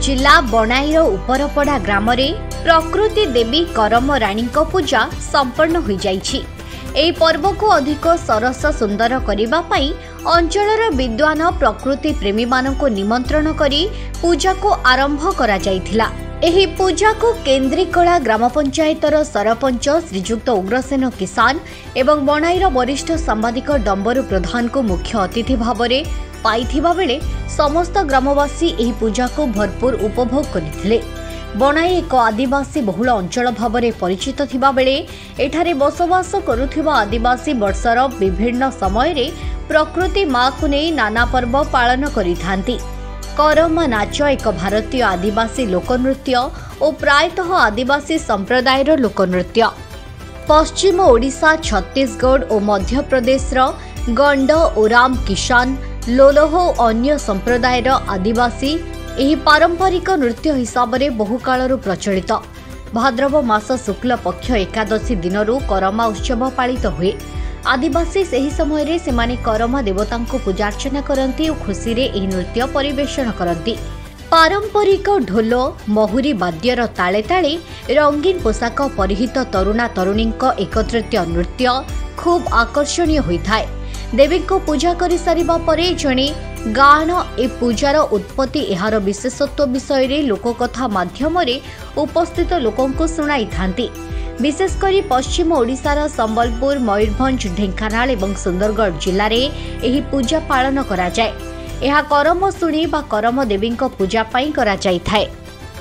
जिला बनाईर उपरपड़ा ग्राम रे प्रकृति देवी करम रानी पूजा संपन्न हो जाइछि। एही पर्व को अधिक सरस सुंदर करिबा पई अंचलर विद्वान प्रकृति प्रेमी मानक निमंत्रण करी पूजा को आरंभ करा जाइथिला। एही पूजा को केन्द्रीकला ग्राम पंचायतर सरपंच श्रीजुक्त उग्रसेन किसान एवं बनाईर वरिष्ठ सांबादिक डंबरू प्रधान को मुख्य अतिथि भाव में पाइथिबा बेले समस्त ग्रामवासी एही पूजा को भरपूर उपभोग करथिले। बनाई एक आदिवासी बहुल अंचल भाव में परिचित थिबा बेले एठारे बसवास करुथिबा आदिवासी वर्षर विभिन्न समय रे प्रकृति माँ को नहीं नाना पर्व पालन करिथांती। करम नाच एक भारतीय आदिवासी लोकनृत्य और प्रायतः आदिवासी संप्रदायर लोकनृत्य। पश्चिम ओडिशा, छत्तीसगढ़ और मध्य प्रदेश गंड, ओराम, किसान, लोलोह अन्य संप्रदायर आदिवासी एही पारंपरिक नृत्य हिसाब से बहुकाल प्रचलित। भाद्रव मास शुक्ल पक्ष एकादशी दिनरू करमा उत्सव पालित हुए। आदिवासी सही समय रे सेमाने करमा देवता को पूजार्चना करती और खुशी रे एही नृत्य परिवेषण करती। पारंपरिक ढोल महुरी वाद्यर ताले ताले रंगीन पोशाक परिहित तरुणा तरुणी एकत्रित नृत्य खूब आकर्षणीय होइथाय। देवी को पूजा करि सारिबा परे जणे गान ए पूजार उत्पत्ति एहार विशेषत्व विषय रे लोककथा माध्यम रे उपस्थित लोकों को सुनाई थांती। विशेषकर पश्चिम ओडिशार संबलपुर, मयूरभंज, ढेंकानाल एवं सुंदरगढ़ जिले में एही पूजा पालन करा जाए। यह करम शुणी बा करम देवी पूजा पाई करा जाय थाए।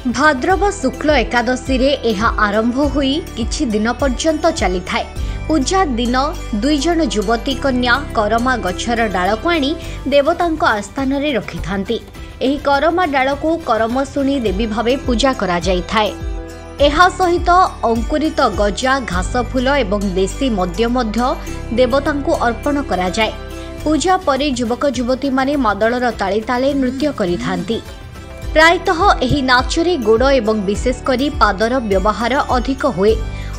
भाद्रव शुक्ल एकादशी रे यह आरंभ हुई किछि दिन पर्यंत चली थाए। पूजा दिन दुई जन युवती कन्या करमा गछर डाल को आनी देवतांको आस्थान रे रखि थांती। एही करमा डाल को करम शुणी देवी भावे पूजा करा जाय थाए। एहा सहित अंकुरित गजा, घास फूल एवं देशी मद्य मध्य देवतांको अर्पण करा जाय। पूजा परे युवक युवती माने मादलर ताले ताले नृत्य करिथांती। प्रायतः एही नाचरे गोड़ एवं विशेषकर पादर व्यवहार अधिक हुए।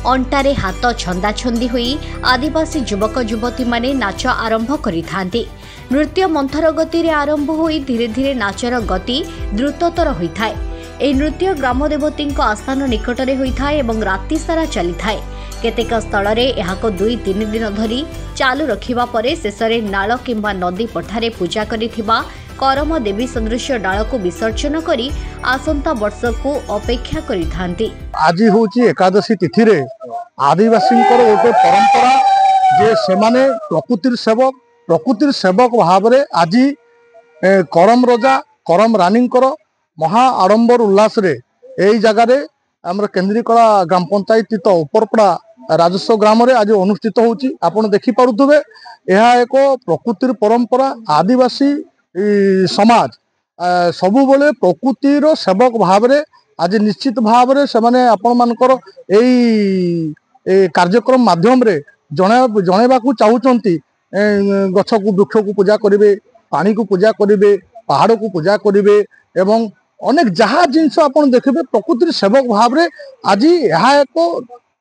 अंटारे हाथ छंदा छंदी हुई आदिवासी युवक युवती माने नाच आरंभ करिथांती। नृत्य मंथर गति रे आरंभ हुई धीरे धीरे नाचर गति द्रुततर होइथाय। एही नृत्य ग्राम देवती आस्थान निकट में होता है और राति सारा चली थाए। केतेक स्थल रे एहाको 2-3 दिन धरी चालू रखिबा परे शेषरे नाल किंबा नदी पठारे पूजा करिथिबा करम देवी सदृश डाल को विसर्जन करी आसंता वर्ष को अपेक्षा करिथांती। आज होची एकादशी तिथि रे आदिवासी गोटे परंपरा जे सेमाने प्रकृतिर सेवक भाव रे आज करम रजा करम रानी महा आडंबर उल्लास रे एई जगह रे हमर केन्द्रीकला ग्राम पंचायत तो उपरपड़ा राजस्व ग्राम रे आज अनुष्ठित होची। आपण देखि पारुथबे एहा एक प्रकृतिर परंपरा। आदिवासी समाज सबु बेले प्रकृतिर सेवक भाव रे आज निश्चित भाव रे सेमाने आपण मानकर एई कार्यक्रम माध्यम रे जणेबा को चाहुचंती। गछ को वृक्ष को पूजा करिवे, पानी को पूजा करिवे, पहाड़ को पूजा करिवे एवं अनेक जहा जिनस आपण देखिबे प्रकृतिर सेवक भाव रे आज यह एक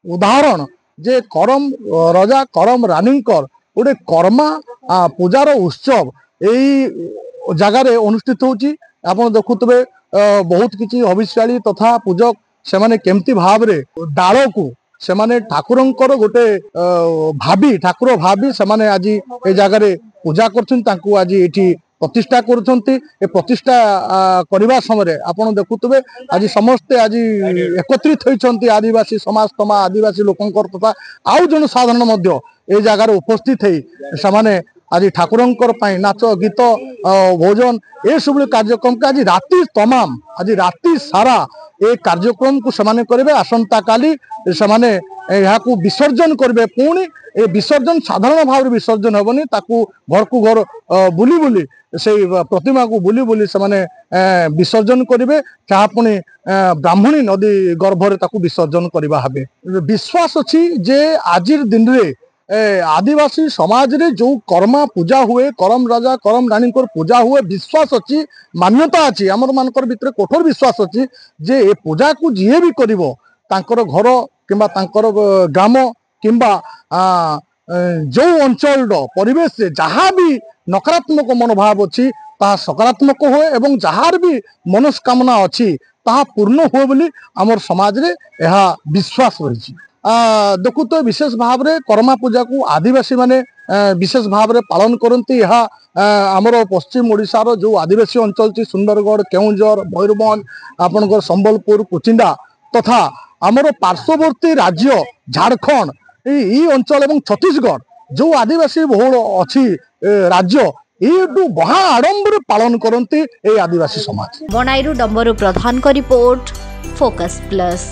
उदाहरण जे करम रजा करम रानीकर गोटे कर्मा पूजार उत्सव यही जगार अनुष्ठित होची। आपण देखुतबे बहुत किछि हविष्याली तथा पूजक सेमाने केमती भाव रे डाल को सेमाने ठाकुरंकर गोटे भाभी ठाकुर भाभी सेमाने आज ए जगार पूजा करछन। तांकु आज एठी प्रतिष्ठा करुछंती। ए प्रतिष्ठा करबा समय आपण देखुतबे आज समस्ते आज एकत्रित होइछंती। आदिवासी समाज तमा आदिवासी लोकंकर तथा आउ जन साधारण मध्य ए जगार उपस्थित है सेमाने आज ठाकुरंकर पई नाच गीत भोजन ए सब कार्यक्रम के आज राति तमाम आज राति सारा ए कार्यक्रम को सेमाने करिवे। आसंता काली सेमाने यहाकू विसर्जन करिवे। पुणी ए विसर्जन साधारण भाव में विसर्जन हेबनी। ताकू घर को घर बुली बुली से प्रतिमा को बुली बुली सेमाने विसर्जन करिवे। जहाँ पुणी ब्राह्मणी नदी गर्भरे ताकू विसर्जन करबा हबे। विश्वास अछि जे आजिर दिन रे आदिवासी समाज रे जो कर्मा पूजा हुए, करम राजा करम रानी पूजा हुए, विश्वास अच्छी मान्यता अच्छी आमर मानकर भितर कठोर विश्वास अच्छी जे ए पूजा को जी भी करिवो तांकर घर किंबा तांकर ग्राम किंबा जो अंचल परिवेश जहाँ भी नकारात्मक मनोभाव अच्छी ताहा सकारात्मक हुए एवं जहार भी मनस्कामना अच्छी ताहा पूर्ण हुए बोली आमर समाज रे यह विश्वास रही। देखु तो विशेष भाव रे करमा पूजा को आदिवासी माने विशेष भाव रे पालन करती। यह आमर पश्चिम ओडिशा रो जो आदिवासी अंचल ची सुंदरगढ़, केउंझर, मयूरभंज, आपनकर संबलपुर, कुचिंडा तथा आमर पार्श्ववर्ती राज्य झारखंड ई अंचल एवं छत्तीसगढ़ जो आदिवासी बहुल अच्छी राज्य ये बहा आडंबर पालन करती ए आदिवासी समाज। बणाईरू डंबरू प्रधान को रिपोर्ट, फोकस प्लस।